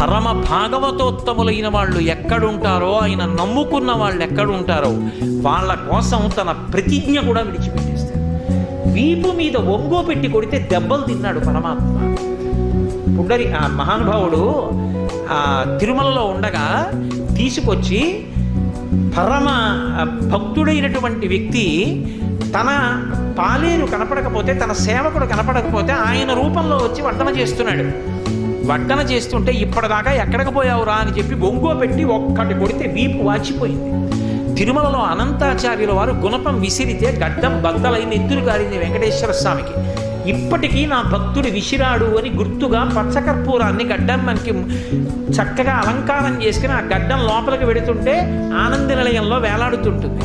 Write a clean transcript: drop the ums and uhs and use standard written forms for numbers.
పరమ భాగవతోత్తములైన వాళ్ళు ఎక్కడుంటారో, ఆయన నమ్ముకున్న వాళ్ళు ఎక్కడుంటారో వాళ్ళ కోసం తన ప్రతిజ్ఞ కూడా విడిచిపెట్టేస్తాడు. వీపు మీద ఒంగో పెట్టి కొడితే దెబ్బలు తిన్నాడు పరమాత్మ. ఆ మహానుభావుడు తిరుమలలో ఉండగా తీసుకొచ్చి పరమ భక్తుడైనటువంటి వ్యక్తి తన పాలేరు కనపడకపోతే, తన సేవకుడు కనపడకపోతే ఆయన రూపంలో వచ్చి వడ్డన చేస్తున్నాడు. వడ్డన చేస్తుంటే ఇప్పటిదాకా ఎక్కడికి పోయావురా అని చెప్పి బొంగో పెట్టి ఒక్కటి కొడితే వీపు వాచిపోయింది. తిరుమలలో అనంతాచార్యుల వారు గుణపం విసిరితే గడ్డం బద్దలై నెత్తురు గారింది వెంకటేశ్వర స్వామికి. ఇప్పటికీ నా భక్తుడు విసిరాడు అని గుర్తుగా పచ్చకర్పూరాన్ని గడ్డం మనకి చక్కగా అలంకారం చేసుకుని ఆ గడ్డం లోపలికి వెడుతుంటే ఆనంద నిలయంలో వేలాడుతుంటుంది.